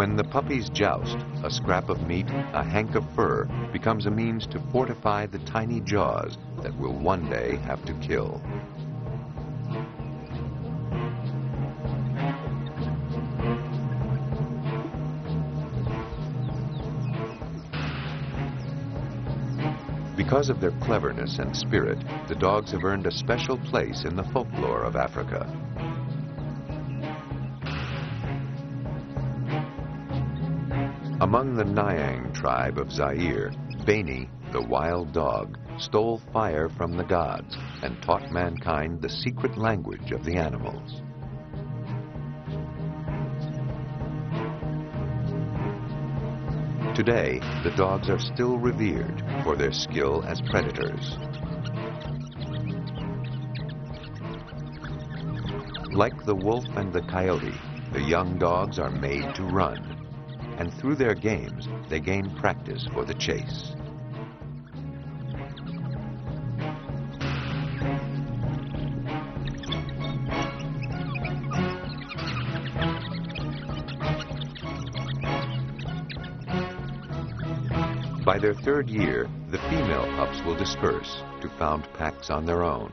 When the puppies joust, a scrap of meat, a hank of fur, becomes a means to fortify the tiny jaws that will one day have to kill. Because of their cleverness and spirit, the dogs have earned a special place in the folklore of Africa. Among the Nyang tribe of Zaire, Beni, the wild dog, stole fire from the gods and taught mankind the secret language of the animals. Today, the dogs are still revered for their skill as predators. Like the wolf and the coyote, the young dogs are made to run, and through their games, they gain practice for the chase. By their third year, the female pups will disperse to found packs on their own.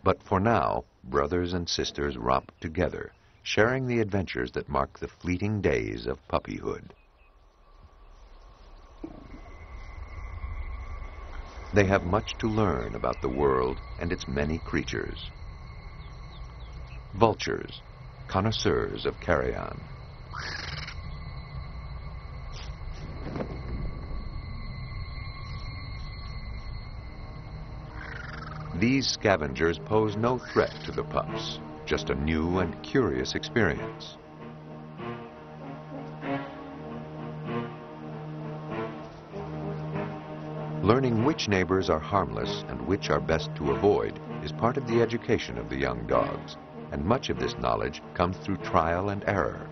But for now, brothers and sisters romp together, sharing the adventures that mark the fleeting days of puppyhood. They have much to learn about the world and its many creatures. Vultures, connoisseurs of carrion. These scavengers pose no threat to the pups, just a new and curious experience. Learning which neighbors are harmless and which are best to avoid is part of the education of the young dogs, and much of this knowledge comes through trial and error.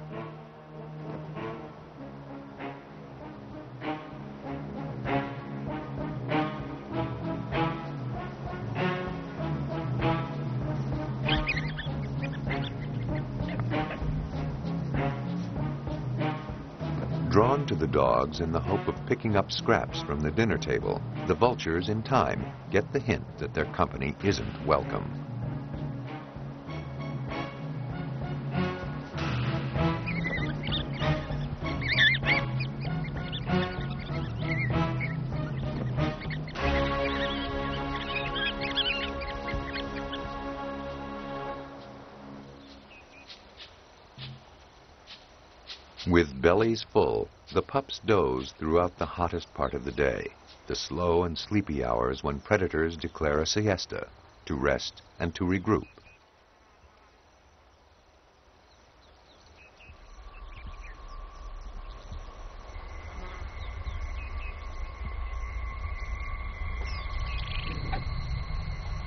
Drawn to the dogs in the hope of picking up scraps from the dinner table, the vultures in time get the hint that their company isn't welcome. With bellies full, the pups doze throughout the hottest part of the day, the slow and sleepy hours when predators declare a siesta, to rest and to regroup.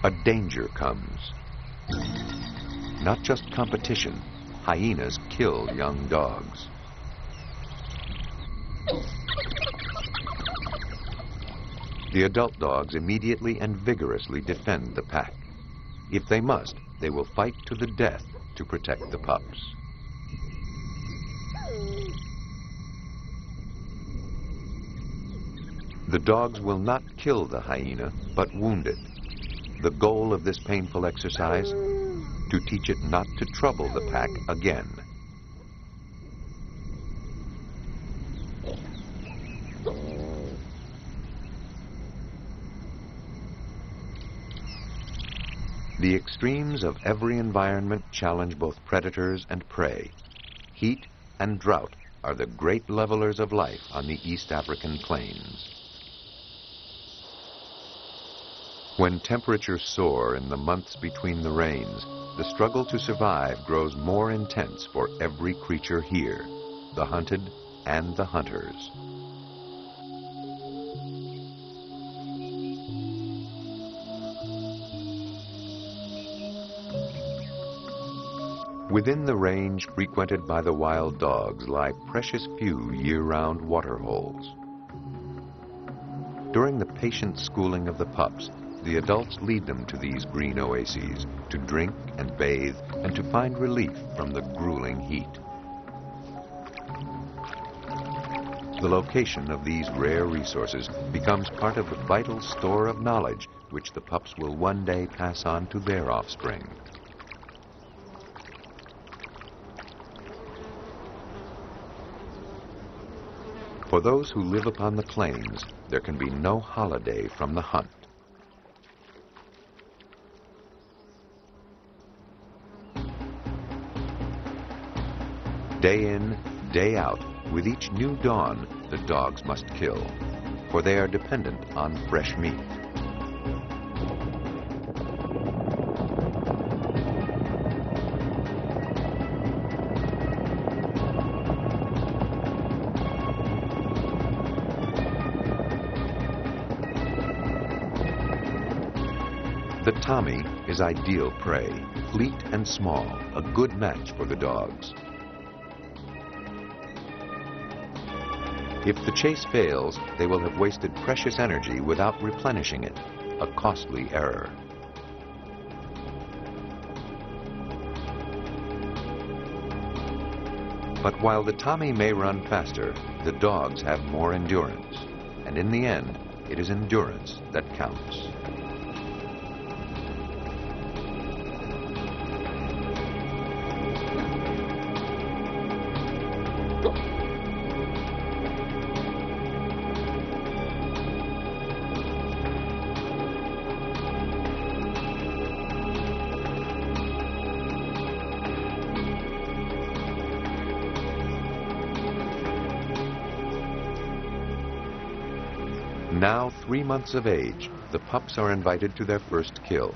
A danger comes. Not just competition, hyenas kill young dogs. The adult dogs immediately and vigorously defend the pack. If they must, they will fight to the death to protect the pups. The dogs will not kill the hyena, but wound it. The goal of this painful exercise? To teach it not to trouble the pack again. The extremes of every environment challenge both predators and prey. Heat and drought are the great levelers of life on the East African plains. When temperatures soar in the months between the rains, the struggle to survive grows more intense for every creature here, the hunted and the hunters. Within the range frequented by the wild dogs lie precious few year-round water holes. During the patient schooling of the pups, the adults lead them to these green oases to drink and bathe and to find relief from the grueling heat. The location of these rare resources becomes part of the vital store of knowledge which the pups will one day pass on to their offspring. For those who live upon the plains, there can be no holiday from the hunt. Day in, day out, with each new dawn, the dogs must kill, for they are dependent on fresh meat. The Tommy is ideal prey, fleet and small, a good match for the dogs. If the chase fails, they will have wasted precious energy without replenishing it, a costly error. But while the Tommy may run faster, the dogs have more endurance, and in the end, it is endurance that counts. Now 3 months of age, the pups are invited to their first kill.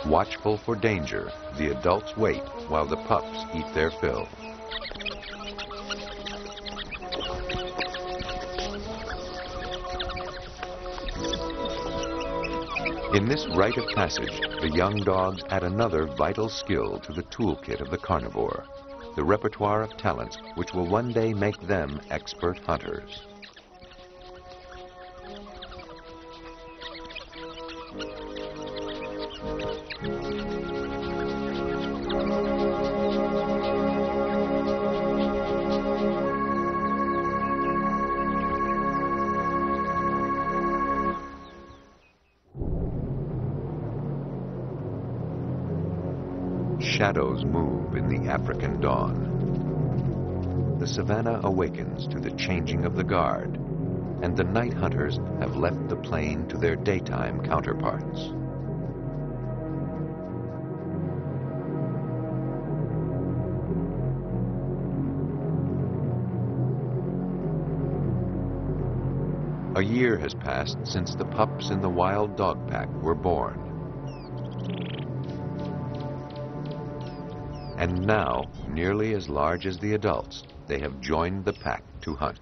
Watchful for danger, the adults wait while the pups eat their fill. In this rite of passage, the young dogs add another vital skill to the toolkit of the carnivore, the repertoire of talents which will one day make them expert hunters. Shadows move in the African dawn. The savanna awakens to the changing of the guard, and the night hunters have left the plain to their daytime counterparts. A year has passed since the pups in the wild dog pack were born. And now, nearly as large as the adults, they have joined the pack to hunt.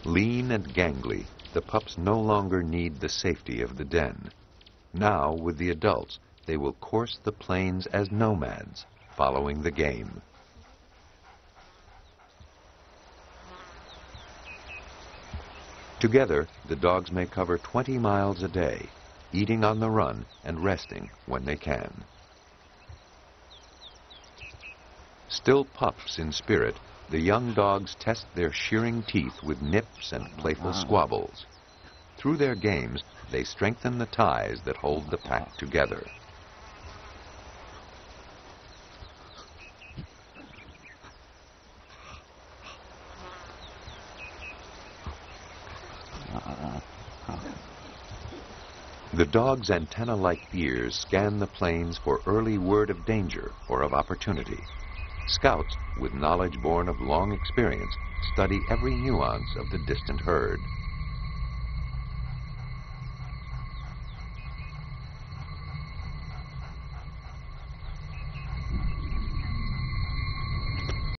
Lean and gangly, the pups no longer need the safety of the den. Now, with the adults, they will course the plains as nomads, following the game. Together, the dogs may cover 20 miles a day, eating on the run and resting when they can. Still pups in spirit, the young dogs test their shearing teeth with nips and playful squabbles. Through their games, they strengthen the ties that hold the pack together. The dog's antenna-like ears scan the plains for early word of danger or of opportunity. Scouts, with knowledge born of long experience, study every nuance of the distant herd.